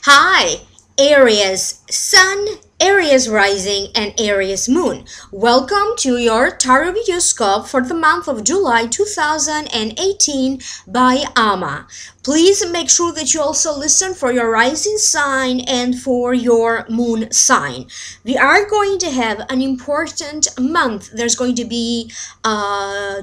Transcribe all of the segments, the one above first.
Hi, Aries Sun, Aries Rising, and Aries Moon. Welcome to your Tarot Horoscope for the month of July 2018 by Ama. Please make sure that you also listen for your rising sign and for your moon sign. We are going to have an important month. There's going to be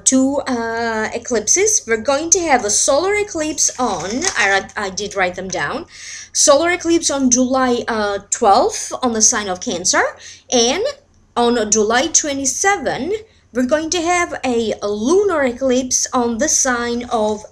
two eclipses. We're going to have a solar eclipse on, I did write them down, solar eclipse on July 12th on the sign of Cancer, and on July 27 we're going to have a lunar eclipse on the sign of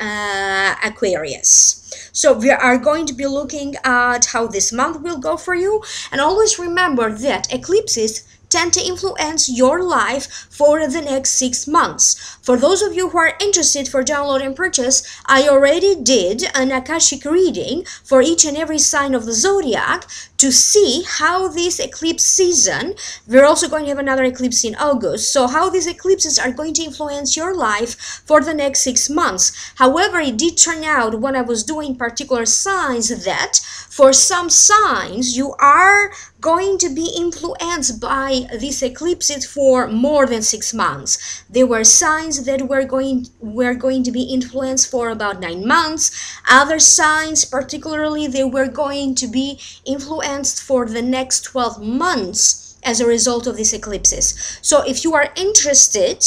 Aquarius. So we are going to be looking at how this month will go for you, and always remember that eclipses tend to influence your life for the next 6 months. For those of you who are interested for download and purchase, I already did an Akashic reading for each and every sign of the zodiac to see how this eclipse season, we're also going to have another eclipse in August, so how these eclipses are going to influence your life for the next 6 months. However, it did turn out when I was doing particular signs that for some signs you are going to be influenced by these eclipses for more than 6 months. There were signs that were going to be influenced for about 9 months. Other signs, particularly, they were going to be influenced for the next 12 months as a result of these eclipses. So if you are interested,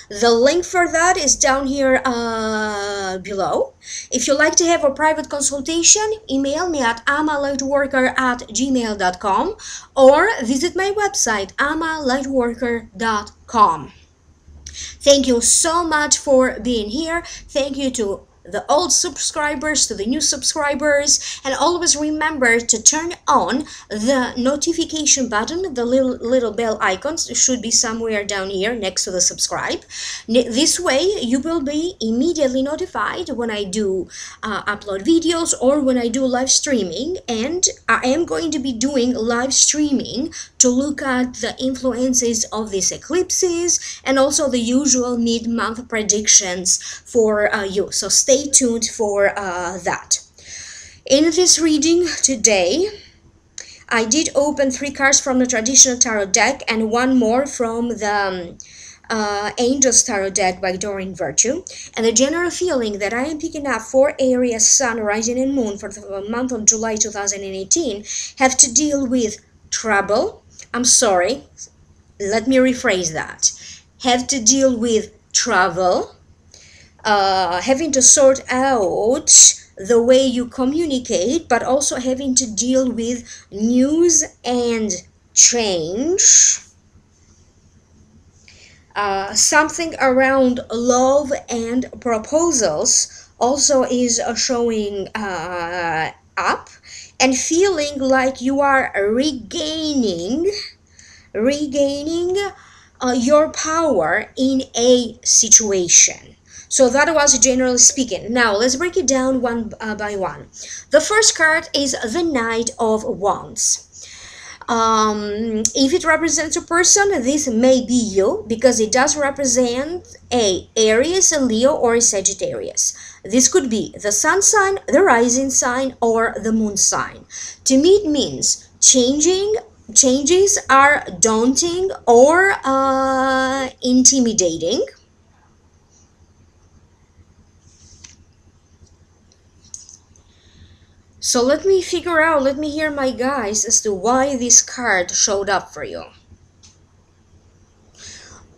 the link for that is down here below. If you'd like to have a private consultation, email me at amalightworker@gmail.com or visit my website amalightworker.com. Thank you so much for being here. Thank you to the old subscribers, to the new subscribers, and always remember to turn on the notification button. The little bell icons should be somewhere down here next to the subscribe. This way you will be immediately notified when I do upload videos or when I do live streaming, and I am going to be doing live streaming to look at the influences of these eclipses and also the usual mid-month predictions for you. So stay tuned for that. In this reading today, I did open 3 cards from the traditional tarot deck and 1 more from the Angels Tarot deck by Doreen Virtue, and the general feeling that I am picking up for Aries Sun, Rising, and Moon for the month of July 2018 have to deal with trouble. I'm sorry, let me rephrase that. Have to deal with travel, having to sort out the way you communicate, but also having to deal with news and change. Something around love and proposals also is showing up, and feeling like you are regaining your power in a situation. So that was generally speaking. Now let's break it down one by one. The first card is the Knight of Wands. If it represents a person, this may be you, because it does represent a Aries, a Leo, or a Sagittarius. This could be the sun sign, the rising sign, or the moon sign. To me, it means changes are daunting or intimidating. So let me hear my guys as to why this card showed up for you.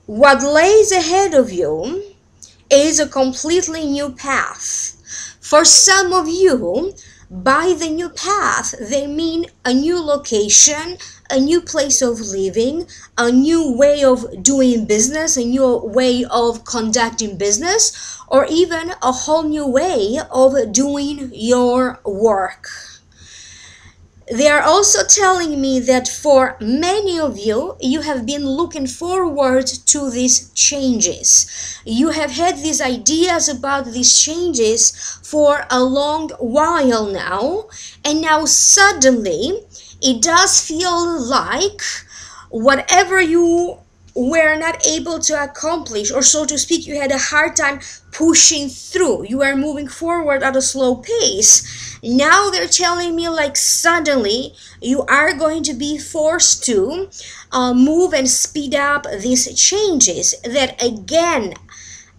What lays ahead of you is a completely new path. For some of you, by the new path, they mean a new location, a new place of living, a new way of doing business, a new way of conducting business, or even a whole new way of doing your work. They are also telling me that for many of you, you have been looking forward to these changes. You have had these ideas about these changes for a long while now, and now suddenly it does feel like whatever you were not able to accomplish, or so to speak, you had a hard time pushing through. You are moving forward at a slow pace. Now they're telling me like suddenly you are going to be forced to move and speed up these changes that again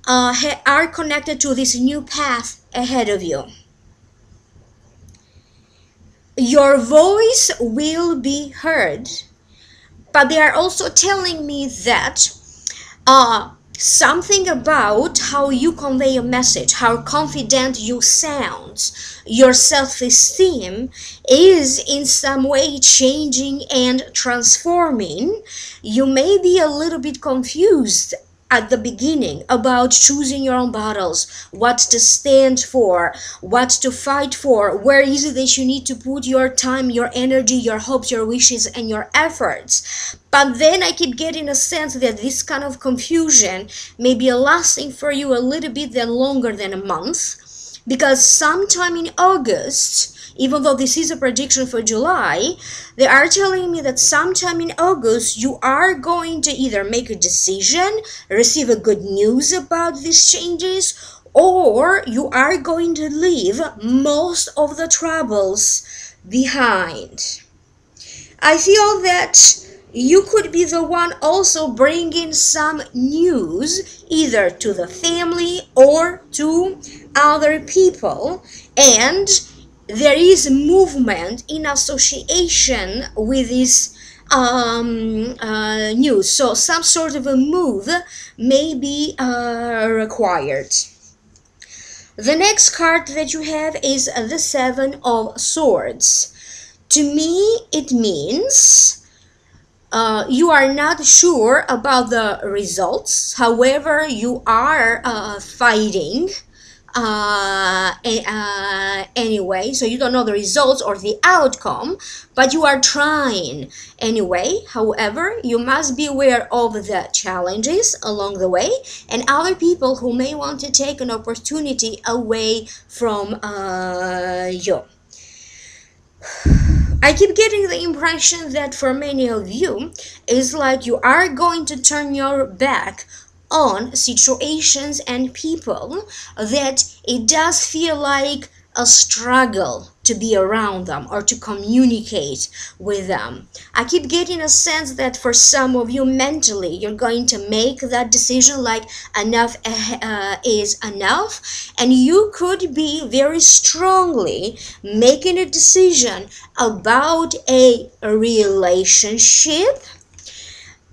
are connected to this new path ahead of you. Your voice will be heard, but they are also telling me that something about how you convey a message, how confident you sound, your self-esteem is in some way changing and transforming. You may be a little bit confused at the beginning about choosing your own battles, what to stand for, what to fight for, where is it that you need to put your time, your energy, your hopes, your wishes, and your efforts. But then I keep getting a sense that this kind of confusion may be lasting for you a little bit longer than a month, because sometime in August, even though this is a prediction for July, they are telling me that sometime in August you are going to either make a decision, receive a good news about these changes, or you are going to leave most of the troubles behind. I feel that you could be the one also bringing some news either to the family or to other people, and there is movement in association with this news. So some sort of a move may be required. The next card that you have is the Seven of Swords. To me, it means you are not sure about the results. However, you are fighting anyway, so you don't know the results or the outcome, but you are trying anyway. However, you must be aware of the challenges along the way and other people who may want to take an opportunity away from you. I keep getting the impression that for many of you, it's like you are going to turn your back on situations and people that it does feel like a struggle to be around them or to communicate with them. I keep getting a sense that for some of you mentally, you're going to make that decision like enough is enough, and you could be very strongly making a decision about a relationship.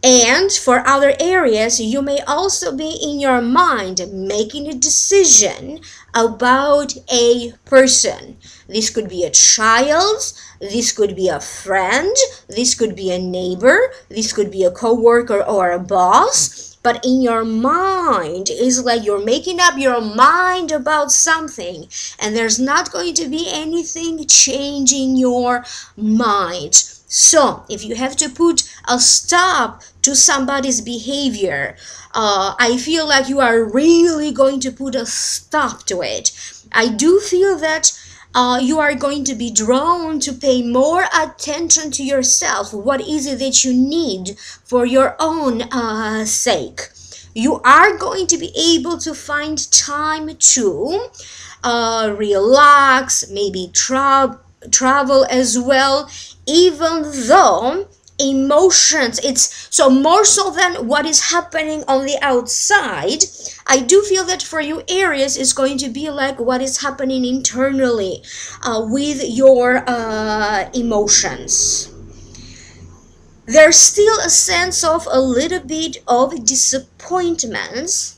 And for other areas, you may also be in your mind making a decision about a person. This could be a child, this could be a friend, this could be a neighbor, this could be a co-worker or a boss. But in your mind, it's like you're making up your mind about something, and there's not going to be anything changing your mind. So, if you have to put a stop to somebody's behavior, I feel like you are really going to put a stop to it. I do feel that you are going to be drawn to pay more attention to yourself. What is it that you need for your own sake? You are going to be able to find time to relax, maybe travel as well, even though emotions, it's so more so than what is happening on the outside. I do feel that for you Aries is going to be like what is happening internally with your emotions. There's still a sense of a little bit of disappointments,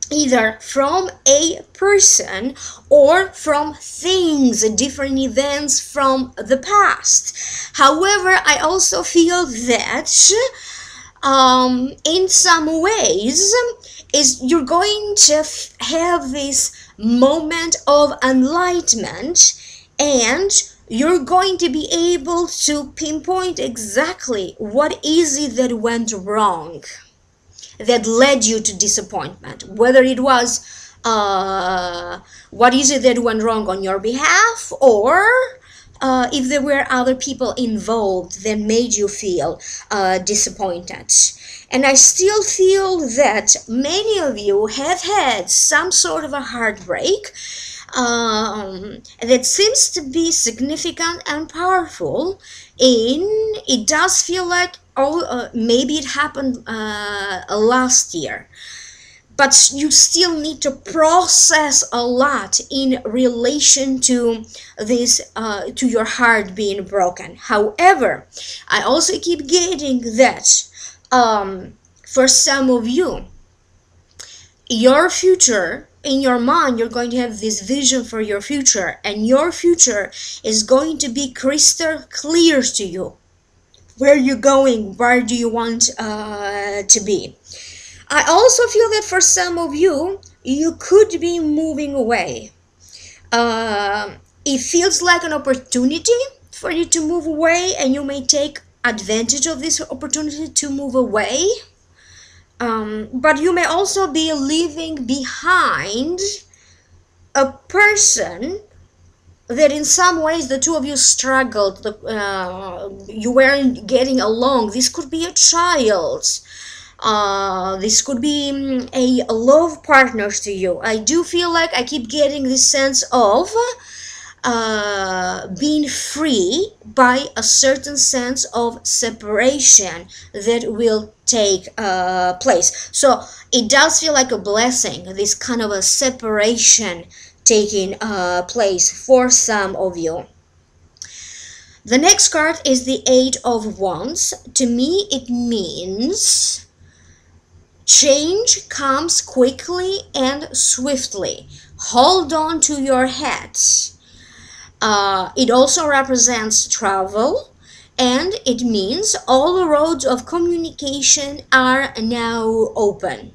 either from a person or from things, different events from the past. However, I also feel that in some ways you're going to have this moment of enlightenment, and you're going to be able to pinpoint exactly what is it that went wrong, that led you to disappointment, whether it was what is it that went wrong on your behalf, or if there were other people involved that made you feel disappointed. And I still feel that many of you have had some sort of a heartbreak. that seems to be significant and powerful. It does feel like, oh, maybe it happened last year, but you still need to process a lot in relation to this, to your heart being broken. However, I also keep getting that for some of you, your future, in your mind, you're going to have this vision for your future, and your future is going to be crystal clear to you. Where are you going? Where do you want to be? I also feel that for some of you, you could be moving away. It feels like an opportunity for you to move away, and you may take advantage of this opportunity to move away. But you may also be leaving behind a person that in some ways the two of you struggled, you weren't getting along. This could be a child. This could be a love partner to you. I do feel like I keep getting this sense of being free by a certain sense of separation that will take place. So it does feel like a blessing, this kind of a separation taking place for some of you. The next card is the Eight of Wands. To me, it means change comes quickly and swiftly. Hold on to your head. It also represents travel, and it means all the roads of communication are now open.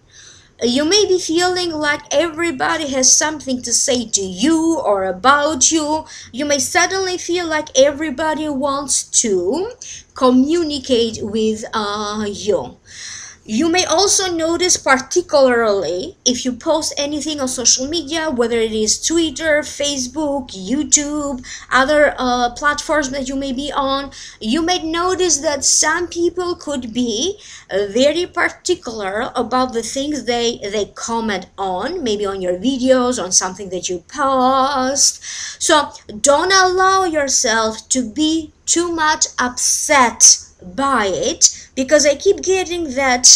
You may be feeling like everybody has something to say to you or about you. You may suddenly feel like everybody wants to communicate with you. You may also notice, particularly if you post anything on social media, whether it is Twitter, Facebook, YouTube, other platforms that you may be on, you may notice that some people could be very particular about the things they comment on, maybe on your videos, on something that you post. So don't allow yourself to be too much upset by it, because I keep getting that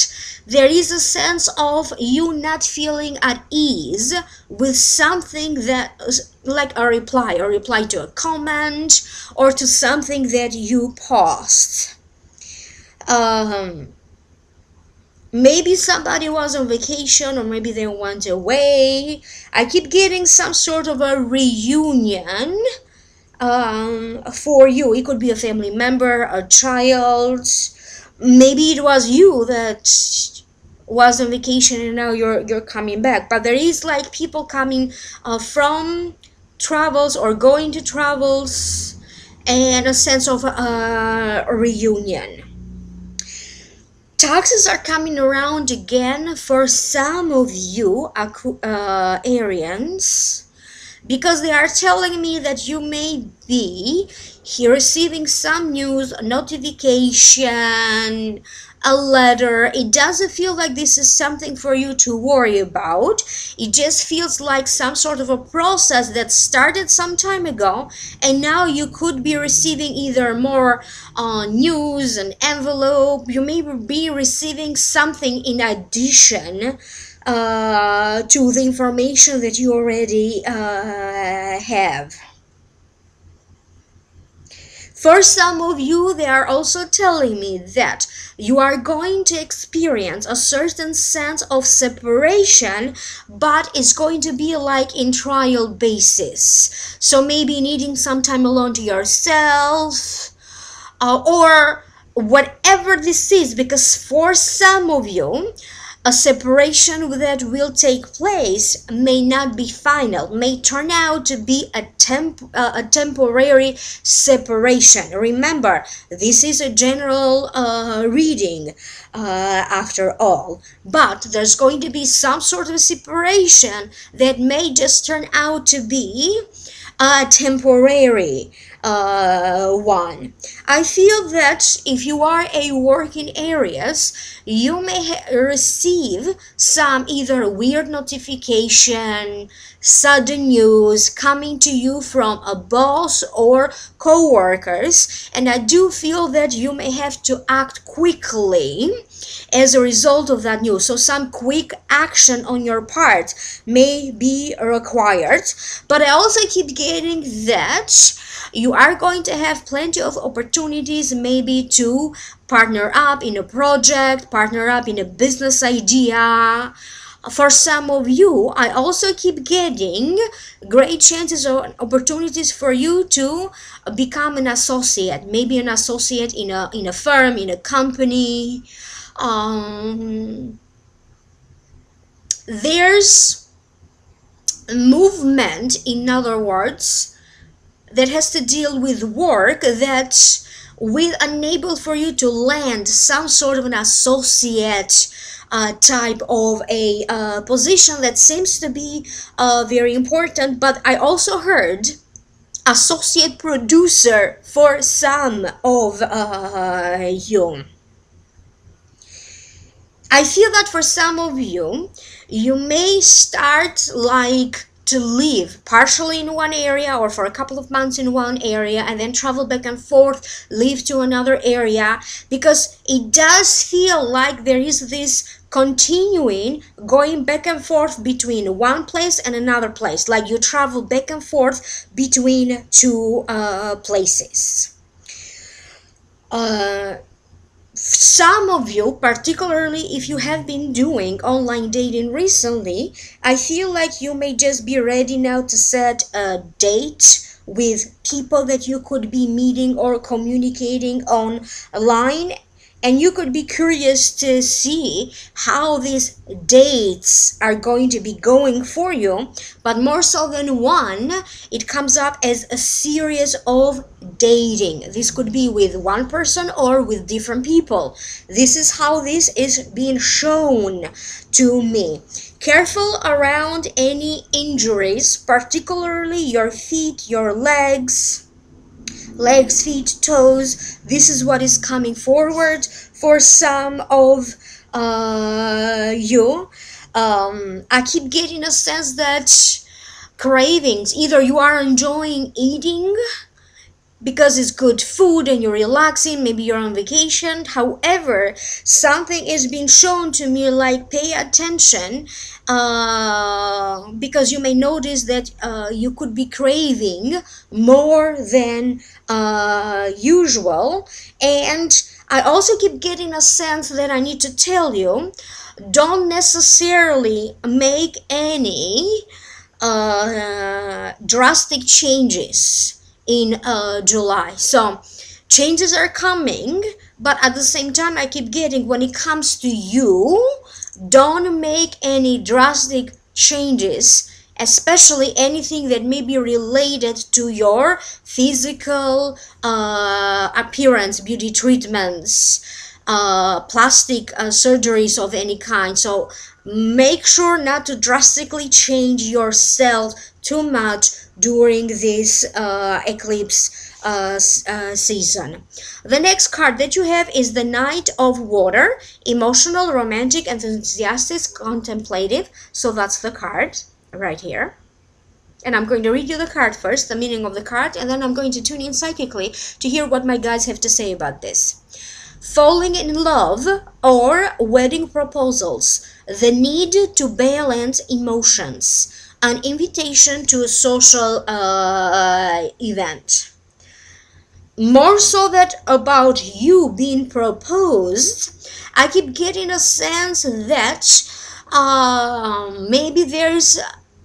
there is a sense of you not feeling at ease with something that like a reply to a comment or to something that you post. Maybe somebody was on vacation, or maybe they went away. I keep getting some sort of a reunion for you. It could be a family member, a child. Maybe it was you that was on vacation and now you're coming back. But there is like people coming from travels or going to travels, and a sense of a reunion. Taxes are coming around again for some of you, Arians, because they are telling me that you may be receiving some news, a notification, a letter. It doesn't feel like this is something for you to worry about. It just feels like some sort of a process that started some time ago, and now you could be receiving either more news, an envelope. You may be receiving something in addition to the information that you already have. For some of you, they are also telling me that you are going to experience a certain sense of separation, but it's going to be like in trial basis. So maybe needing some time alone to yourself, or whatever this is, because for some of you, a separation that will take place may not be final, may turn out to be a temporary separation. Remember, this is a general reading after all, but there's going to be some sort of separation that may just turn out to be temporary. one. I feel that if you are a working Aries, you may receive some either weird notification, sudden news coming to you from a boss or co-workers, and I do feel that you may have to act quickly as a result of that news. So some quick action on your part may be required, but I also keep getting that you are going to have plenty of opportunities maybe to partner up in a project, partner up in a business idea. For some of you, I also keep getting great chances or opportunities for you to become an associate, maybe an associate in a firm, in a company. There's movement, in other words, that has to deal with work that will enable for you to land some sort of an associate type of a position that seems to be very important. But I also heard associate producer for some of you. I feel that for some of you, you may start like to live partially in one area or for a couple of months in one area and then travel back and forth, live to another area, because it does feel like there is this continuing going back and forth between one place and another place, like you travel back and forth between two places. Some of you, particularly if you have been doing online dating recently, I feel like you may just be ready now to set a date with people that you could be meeting or communicating online, and you could be curious to see how these dates are going to be going for you. But more so than one, it comes up as a series of dating. This could be with one person or with different people. This is how this is being shown to me. Careful around any injuries, particularly your feet, your legs, feet, toes. This is what is coming forward for some of you. I keep getting a sense that cravings, either you are enjoying eating because it's good food and you're relaxing, maybe you're on vacation. However, something is being shown to me like pay attention, because you may notice that you could be craving more than usual. And I also keep getting a sense that I need to tell you, don't necessarily make any drastic changes in July. So changes are coming, but at the same time I keep getting, when it comes to you, don't make any drastic changes, especially anything that may be related to your physical appearance, beauty treatments, plastic surgeries of any kind. So make sure not to drastically change yourself too much during this eclipse season. The next card that you have is the Knight of Water, emotional, romantic, enthusiastic, contemplative. So that's the card right here. And I'm going to read you the card first, the meaning of the card, and then I'm going to tune in psychically to hear what my guides have to say about this. Falling in love or wedding proposals, the need to balance emotions, an invitation to a social event. More so that about you being proposed, I keep getting a sense that maybe there's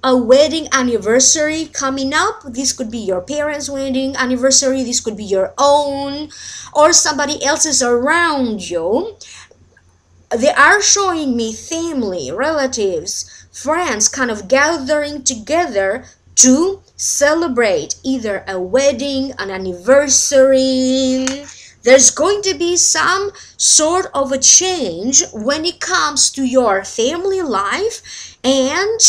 a wedding anniversary coming up. This could be your parents' wedding anniversary, this could be your own, or somebody else's around you. They are showing me family, relatives, friends kind of gathering together to celebrate either a wedding, an anniversary. There's going to be some sort of a change when it comes to your family life, and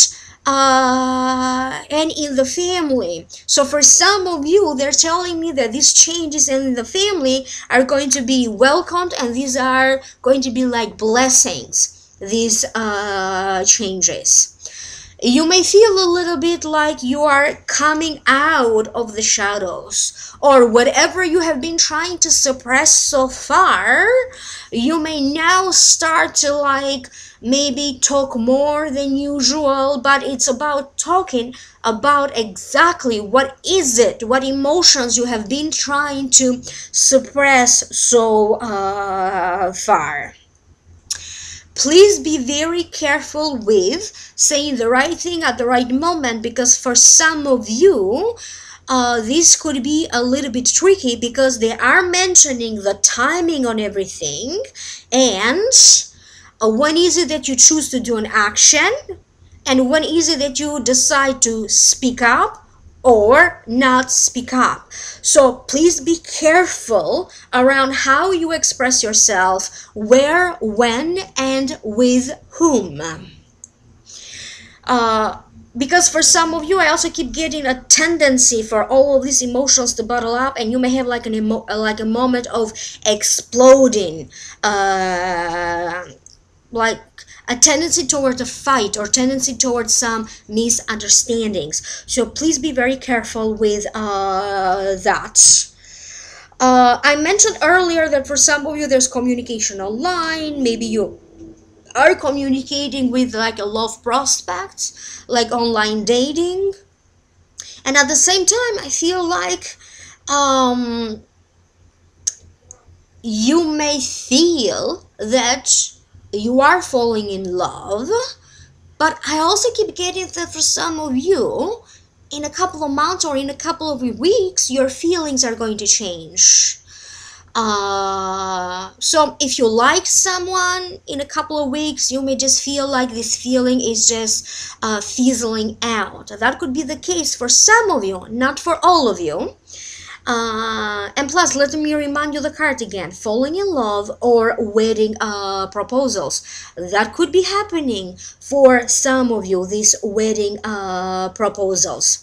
and in the family. So for some of you, they're telling me that these changes in the family are going to be welcomed, and these are going to be like blessings, these changes. You may feel a little bit like you are coming out of the shadows, or whatever you have been trying to suppress so far, you may now start to like maybe talk more than usual, but it's about talking about exactly what is it, what emotions you have been trying to suppress so far. Please be very careful with saying the right thing at the right moment, because for some of you, this could be a little bit tricky, because they are mentioning the timing on everything, and when is it that you choose to do an action, and when is it that you decide to speak up or not speak up. So please be careful around how you express yourself, where, when, and with whom. Because for some of you, I also keep getting a tendency for all of these emotions to bottle up, and you may have like a moment of exploding, like a tendency toward a fight or tendency towards some misunderstandings. So please be very careful with that. I mentioned earlier that for some of you there's communication online. Maybe you are communicating with like a love prospect, like online dating. And at the same time, I feel like you may feel that you are falling in love, but I also keep getting that for some of you, in a couple of months or in a couple of weeks, your feelings are going to change. So if you like someone, in a couple of weeks, you may just feel like this feeling is just fizzling out. That could be the case for some of you, not for all of you. And plus, let me remind you the card again: falling in love or wedding proposals. That could be happening for some of you, these wedding proposals.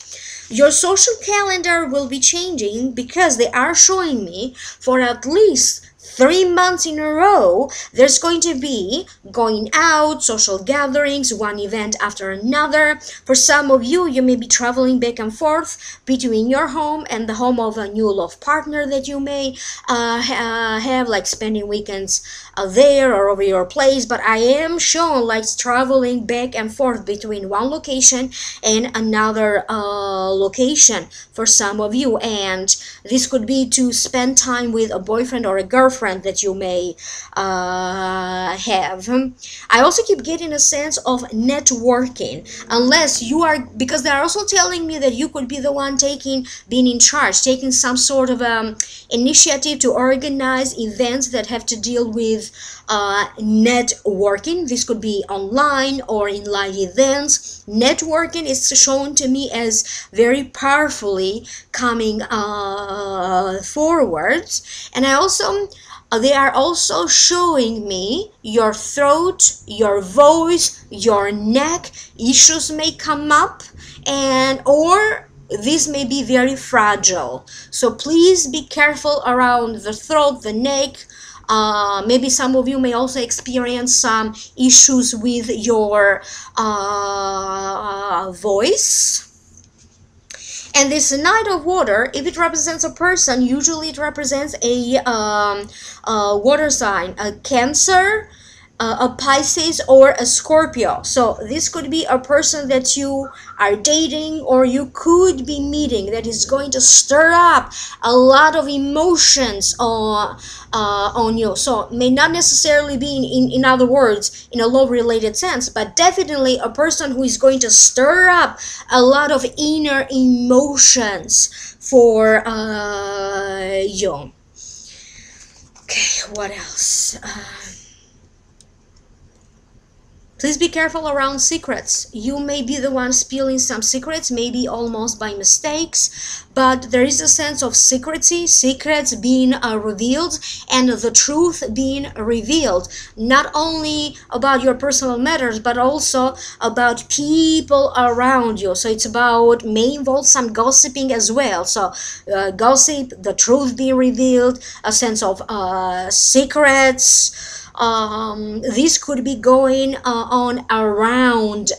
Your social calendar will be changing, because they are showing me for at least 3 months in a row, there's going to be going out, social gatherings, one event after another. For some of you, you may be traveling back and forth between your home and the home of a new love partner that you may have, like spending weekends there or over your place. But I am shown like traveling back and forth between one location and another location for some of you, and this could be to spend time with a boyfriend or a girlfriend that you may have. I also keep getting a sense of networking, unless you are, because they're also telling me that you could be the one being in charge, taking some sort of initiative to organize events that have to deal with networking. This could be online or in live events. Networking is shown to me as very powerfully coming forward. And I also they are also showing me your throat, your voice, your neck issues may come up, and or this may be very fragile. So please be careful around the throat, the neck. Maybe some of you may also experience some issues with your voice. And this Knight of Water, if it represents a person, usually it represents a water sign, a Cancer, a Pisces, or a Scorpio. So this could be a person that you are dating or you could be meeting that is going to stir up a lot of emotions on you. So may not necessarily be in other words in a love related sense, but definitely a person who is going to stir up a lot of inner emotions for you. Okay, what else? Please be careful around secrets. You may be the one spilling some secrets, maybe almost by mistakes, but there is a sense of secrecy, secrets being revealed, and the truth being revealed, not only about your personal matters, but also about people around you. So it's about, may involve some gossiping as well. So gossip, the truth being revealed, a sense of secrets. This could be going on around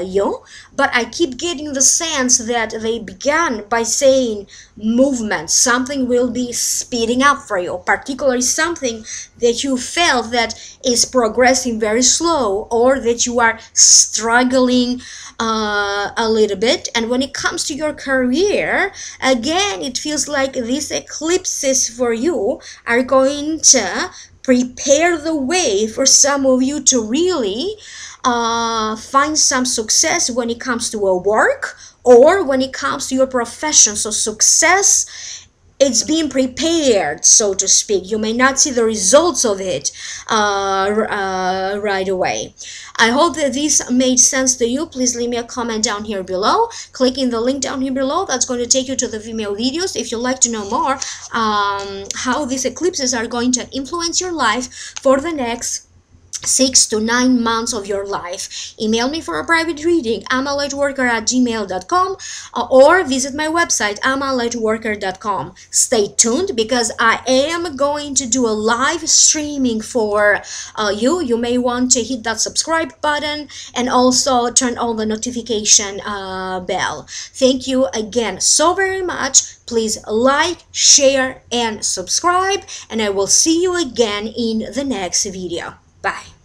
you, but I keep getting the sense that they began by saying movement. Something will be speeding up for you, particularly something that you felt that is progressing very slow, or that you are struggling a little bit. And when it comes to your career, again, it feels like these eclipses for you are going to prepare the way for some of you to really find some success when it comes to a work or when it comes to your profession. So success, it's being prepared, so to speak. You may not see the results of it right away. I hope that this made sense to you. Please leave me a comment down here below. Clicking the link down here below, that's going to take you to the Vimeo videos if you'd like to know more how these eclipses are going to influence your life for the next 6 to 9 months of your life. Email me for a private reading, amalightworker@gmail.com, or visit my website, amalightworker.com. Stay tuned, because I am going to do a live streaming for you. You may want to hit that subscribe button and also turn on the notification bell. Thank you again so very much. Please like, share, and subscribe, and I will see you again in the next video. Bye.